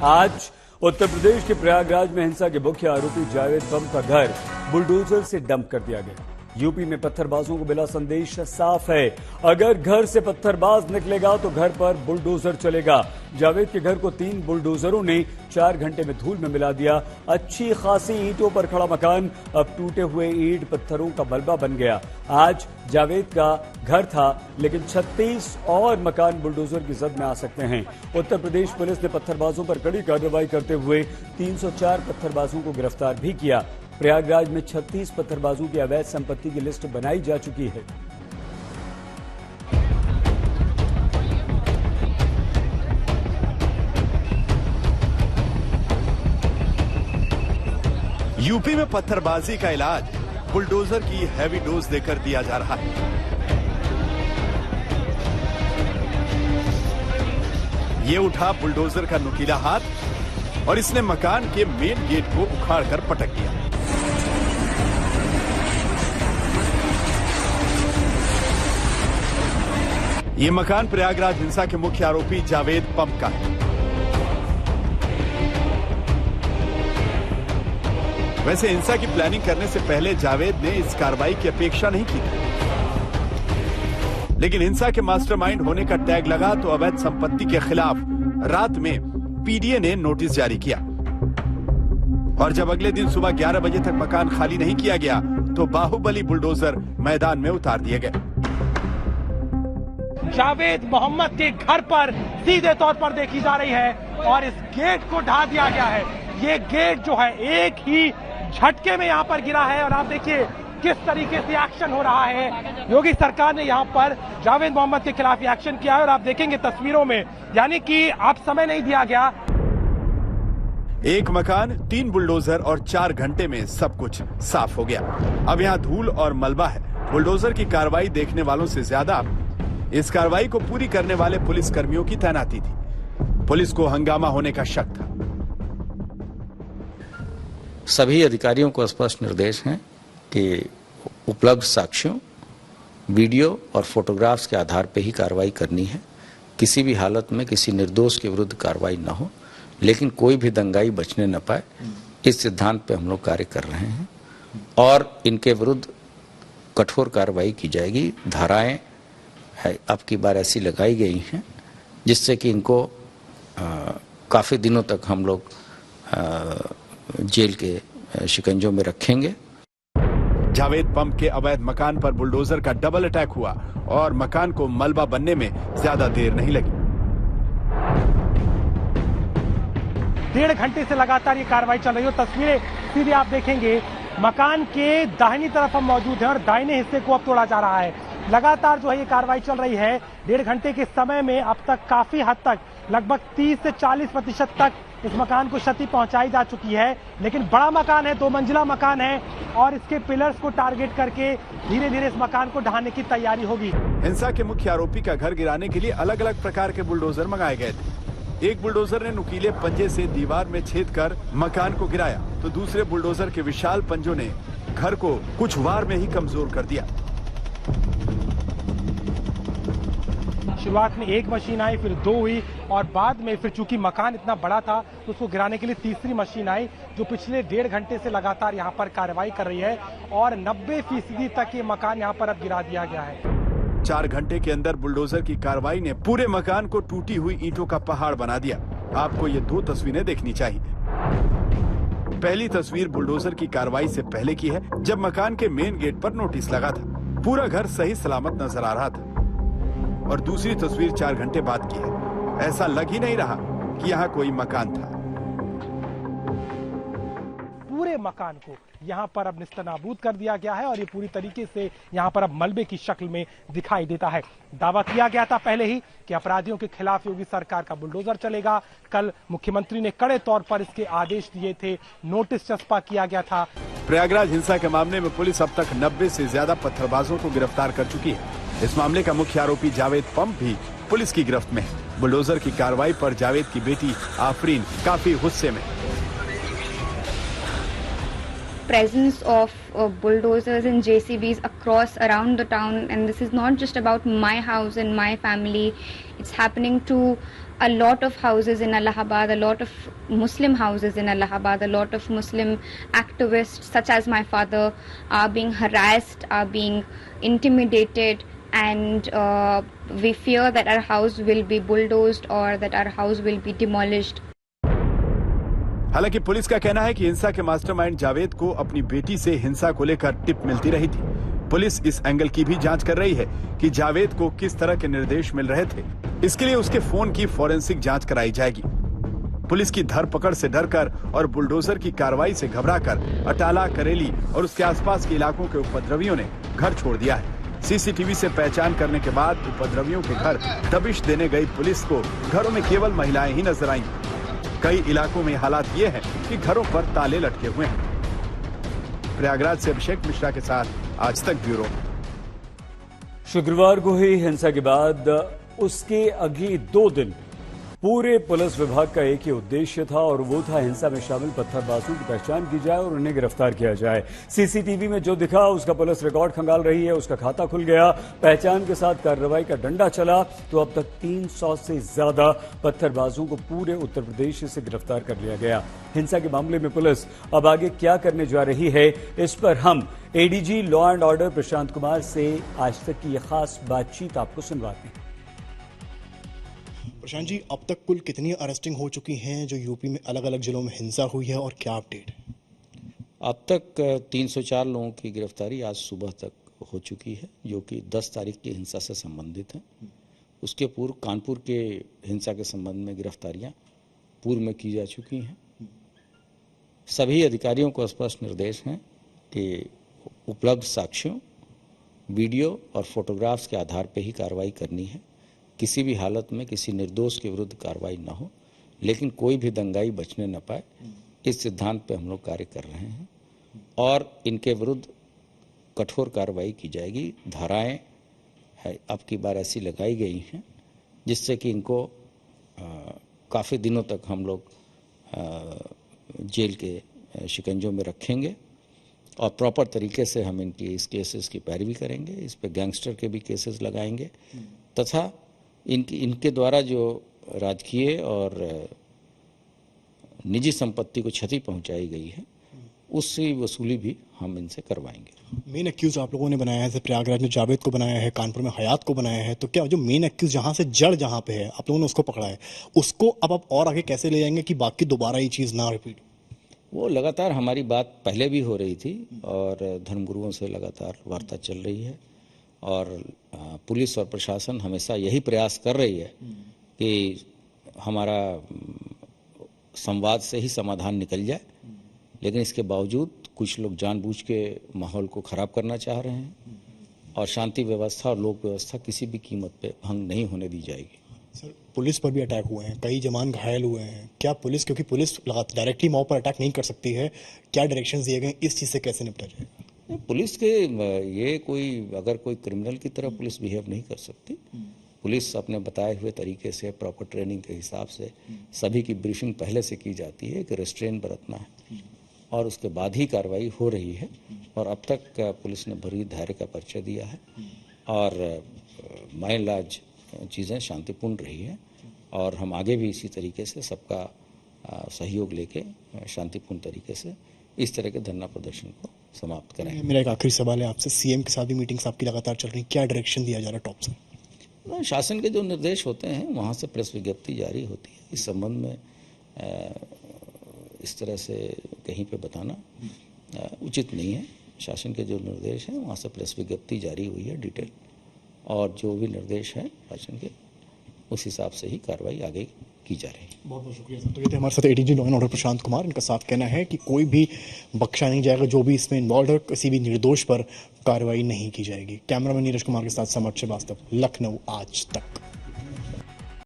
आज उत्तर प्रदेश के प्रयागराज में हिंसा के मुख्य आरोपी जावेद बम का घर बुलडोजर से डंप कर दिया गया। यूपी में पत्थरबाजों को मिला संदेश साफ है, अगर घर से पत्थरबाज निकलेगा तो घर पर बुलडोजर चलेगा। जावेद के घर को 3 बुलडोजरों ने 4 घंटे में धूल में मिला दिया। अच्छी खासी ईंटों पर खड़ा मकान अब टूटे हुए ईंट पत्थरों का मलबा बन गया। आज जावेद का घर था, लेकिन 36 और मकान बुलडोजर की जद में आ सकते हैं। उत्तर प्रदेश पुलिस ने पत्थरबाजों पर कड़ी कार्रवाई करते हुए 304 पत्थरबाजों को गिरफ्तार भी किया। प्रयागराज में 36 पत्थरबाजों की अवैध संपत्ति की लिस्ट बनाई जा चुकी है। यूपी में पत्थरबाजी का इलाज बुलडोजर की हैवी डोज देकर दिया जा रहा है। ये उठा बुलडोजर का नुकीला हाथ और इसने मकान के मेन गेट को उखाड़कर पटक दिया। ये मकान प्रयागराज हिंसा के मुख्य आरोपी जावेद बम का है। वैसे हिंसा की प्लानिंग करने से पहले जावेद ने इस कार्रवाई की अपेक्षा नहीं की थी, लेकिन हिंसा के मास्टरमाइंड होने का टैग लगा तो अवैध संपत्ति के खिलाफ रात में पीडीए ने नोटिस जारी किया और जब अगले दिन सुबह 11 बजे तक मकान खाली नहीं किया गया तो बाहुबली बुलडोजर मैदान में उतार दिए गए। जावेद मोहम्मद के घर पर सीधे तौर पर देखी जा रही है और इस गेट को ढा दिया गया है। ये गेट जो है एक ही झटके में यहाँ पर गिरा है और आप देखिए किस तरीके से एक्शन हो रहा है। योगी सरकार ने यहाँ पर जावेद मोहम्मद के खिलाफ एक्शन किया है और आप देखेंगे तस्वीरों में, यानी कि आप समय नहीं दिया गया। एक मकान, 3 बुलडोजर और 4 घंटे में सब कुछ साफ हो गया। अब यहाँ धूल और मलबा है। बुलडोजर की कार्रवाई देखने वालों से ज्यादा इस कार्रवाई को पूरी करने वाले पुलिस कर्मियों की तैनाती थी। पुलिस को हंगामा होने का शक था। सभी अधिकारियों को स्पष्ट निर्देश हैं कि उपलब्ध साक्ष्यों, वीडियो और फोटोग्राफ्स के आधार पर ही कार्रवाई करनी है। किसी भी हालत में किसी निर्दोष के विरुद्ध कार्रवाई न हो, लेकिन कोई भी दंगाई बचने न पाए, इस सिद्धांत पे हम लोग कार्य कर रहे हैं और इनके विरुद्ध कठोर कार्रवाई की जाएगी। धाराएं अब की बार ऐसी लगाई गई हैं जिससे कि इनको काफी दिनों तक हम लोग जेल के शिकंजों में रखेंगे। जावेद बम के अवैध मकान पर बुलडोजर का डबल अटैक हुआ और मकान को मलबा बनने में ज्यादा देर नहीं लगी। 1.5 घंटे से लगातार ये कार्रवाई चल रही है। तस्वीरें सीधे आप देखेंगे, मकान के दाहिनी तरफ हम मौजूद हैं और दाहिने हिस्से को अब तोड़ा जा रहा है। लगातार जो है ये कार्रवाई चल रही है। 1.5 घंटे के समय में अब तक काफी हद तक लगभग 30 से 40% तक इस मकान को क्षति पहुंचाई जा चुकी है। लेकिन बड़ा मकान है, 2 मंजिला मकान है और इसके पिलर्स को टारगेट करके धीरे धीरे इस मकान को ढहाने की तैयारी होगी। हिंसा के मुख्य आरोपी का घर गिराने के लिए अलग अलग प्रकार के बुलडोजर मंगाए गए थे। एक बुलडोजर ने नुकीले पंजे से दीवार में छेद कर मकान को गिराया, तो दूसरे बुलडोजर के विशाल पंजों ने घर को कुछ वार में ही कमजोर कर दिया। शुरुआत में 1 मशीन आई, फिर 2 हुई और बाद में फिर चूंकि मकान इतना बड़ा था तो उसको गिराने के लिए तीसरी मशीन आई, जो पिछले 1.5 घंटे से लगातार यहाँ पर कार्रवाई कर रही है और 90% तक ये मकान यहाँ पर अब गिरा दिया गया है। 4 घंटे के अंदर बुलडोजर की कार्रवाई ने पूरे मकान को टूटी हुई ईंटों का पहाड़ बना दिया। आपको ये 2 तस्वीरें देखनी चाहिए। पहली तस्वीर बुलडोजर की कार्रवाई से पहले की है, जब मकान के मेन गेट पर नोटिस लगा था। पूरा घर सही सलामत नजर आ रहा था। और दूसरी तस्वीर 4 घंटे बाद की है। ऐसा लग ही नहीं रहा कि यहाँ कोई मकान था। पूरे मकान को यहाँ पर अब निस्तनाबूद कर दिया गया है और ये पूरी तरीके से यहाँ पर अब मलबे की शक्ल में दिखाई देता है। दावा किया गया था पहले ही कि अपराधियों के खिलाफ योगी सरकार का बुलडोजर चलेगा। कल मुख्यमंत्री ने कड़े तौर पर इसके आदेश दिए थे, नोटिस चस्पा किया गया था। प्रयागराज हिंसा के मामले में पुलिस अब तक 90 से ज्यादा पत्थरबाजों को गिरफ्तार कर चुकी है। इस मामले का मुख्य आरोपी जावेद बम भी पुलिस की गिरफ्त में है। बुलडोजर की कार्रवाई पर जावेद की बेटी आफरीन काफी गुस्से में। presence of bulldozers and JCBs across around the town, and this is not just about my house and my family. It's happening to a lot of houses in Allahabad, a lot of Muslim houses in Allahabad, a lot of Muslim activists such as my father are being harassed, are being intimidated, and we fear that our house will be bulldozed or that our house will be demolished. हालांकि police का कहना है कि हिंसा के mastermind Javed को अपनी बेटी से हिंसा को लेकर टिप मिलती रही थी। पुलिस इस एंगल की भी जांच कर रही है कि जावेद को किस तरह के निर्देश मिल रहे थे। इसके लिए उसके फोन की फॉरेंसिक जांच कराई जाएगी। पुलिस की धरपकड़ से डरकर और बुलडोजर की कार्रवाई से घबराकर अटाला, करेली और उसके आसपास के इलाकों के उपद्रवियों ने घर छोड़ दिया है। सीसीटीवी से पहचान करने के बाद उपद्रवियों के घर दबिश देने गई पुलिस को घरों में केवल महिलाएं ही नजर आईं। कई इलाकों में हालात ये हैं कि घरों पर ताले लटके हुए हैं। प्रयागराज से अभिषेक मिश्रा के साथ आज तक ब्यूरो। शुक्रवार को हुई हिंसा के बाद उसके अगले 2 दिन पूरे पुलिस विभाग का एक ही उद्देश्य था और वो था हिंसा में शामिल पत्थरबाजों की पहचान की जाए और उन्हें गिरफ्तार किया जाए। सीसीटीवी में जो दिखा उसका पुलिस रिकॉर्ड खंगाल रही है, उसका खाता खुल गया, पहचान के साथ कार्रवाई का डंडा चला तो अब तक 300 से ज्यादा पत्थरबाजों को पूरे उत्तर प्रदेश से गिरफ्तार कर लिया गया। हिंसा के मामले में पुलिस अब आगे क्या करने जा रही है, इस पर हम ADG law and order Prashant Kumar से आज तक की यह खास बातचीत आपको सुनवाते हैं। प्रशांत जी, अब तक कुल कितनी अरेस्टिंग हो चुकी हैं जो यूपी में अलग अलग जिलों में हिंसा हुई है और क्या अपडेट है? अब तक 304 लोगों की गिरफ्तारी आज सुबह तक हो चुकी है, जो कि 10 तारीख की हिंसा से संबंधित है। उसके पूर्व कानपुर के हिंसा के संबंध में गिरफ्तारियां पूर्व में की जा चुकी हैं। सभी अधिकारियों को स्पष्ट निर्देश हैं कि उपलब्ध साक्ष्यों, वीडियो और फोटोग्राफ्स के आधार पर ही कार्रवाई करनी है। किसी भी हालत में किसी निर्दोष के विरुद्ध कार्रवाई न हो, लेकिन कोई भी दंगाई बचने न पाए, इस सिद्धांत पे हम लोग कार्य कर रहे हैं और इनके विरुद्ध कठोर कार्रवाई की जाएगी। धाराएं अब की बार ऐसी लगाई गई हैं जिससे कि इनको काफ़ी दिनों तक हम लोग जेल के शिकंजों में रखेंगे और प्रॉपर तरीके से हम इस केसेस की पैरवी करेंगे। इस पे गैंगस्टर के भी केसेस लगाएंगे तथा इनके द्वारा जो राजकीय और निजी संपत्ति को क्षति पहुंचाई गई है उसकी वसूली भी हम इनसे करवाएंगे। मेन एक्यूज आप लोगों ने बनाया है, जैसे प्रयागराज में जावेद को बनाया है, कानपुर में हयात को बनाया है, तो क्या जो मेन एक्यूज जहां से जड़ जहां पे है आप लोगों ने उसको पकड़ा है, उसको अब आप और आगे कैसे ले जाएंगे कि बाकी दोबारा ये चीज़ ना रिपीट? वो लगातार हमारी बात पहले भी हो रही थी और धर्मगुरुओं से लगातार वार्ता चल रही है और पुलिस और प्रशासन हमेशा यही प्रयास कर रही है कि हमारा संवाद से ही समाधान निकल जाए, लेकिन इसके बावजूद कुछ लोग जानबूझ के माहौल को खराब करना चाह रहे हैं और शांति व्यवस्था और लोक व्यवस्था किसी भी कीमत पे भंग नहीं होने दी जाएगी। सर, पुलिस पर भी अटैक हुए हैं, कई जवान घायल हुए हैं, क्या पुलिस, क्योंकि पुलिस डायरेक्टली मॉब पर अटैक नहीं कर सकती है, क्या डायरेक्शंस दिए गए, इस चीज़ से कैसे निपटा जाएगा? पुलिस के ये अगर कोई क्रिमिनल की तरह पुलिस बिहेव नहीं कर सकती। पुलिस अपने बताए हुए तरीके से प्रॉपर ट्रेनिंग के हिसाब से सभी की ब्रीफिंग पहले से की जाती है कि रेस्ट्रेंट बरतना है और उसके बाद ही कार्रवाई हो रही है और अब तक पुलिस ने भरी धैर्य का परिचय दिया है और बाय एंड लार्ज चीज़ें शांतिपूर्ण रही है और हम आगे भी इसी तरीके से सबका सहयोग लेके शांतिपूर्ण तरीके से इस तरह के धरना प्रदर्शन को समाप्त करें। मेरा एक आखिरी सवाल है आपसे, सीएम के साथ भी मीटिंग्स आपकी लगातार चल रही, क्या डायरेक्शन दिया जा रहा है टॉप से? शासन के जो निर्देश होते हैं वहाँ से प्रेस विज्ञप्ति जारी होती है। इस संबंध में इस तरह से कहीं पे बताना उचित नहीं है। शासन के जो निर्देश हैं वहाँ से प्रेस विज्ञप्ति जारी हुई है डिटेल और जो भी निर्देश है शासन के उस हिसाब से ही कार्रवाई आगे की जा रही है। बहुत बहुत शुक्रिया सर। तो ये थे हमारे साथ ADG law and order Prashant Kumar. इनका साफ कहना है कि कोई भी बख्शा नहीं जाएगा, जो भी इसमें इन्वॉल्व है किसी भी निर्दोष पर कार्रवाई नहीं की जाएगी। कैमरामैन नीरज कुमार के साथ समर्थ श्रीवास्तव, लखनऊ आज तक।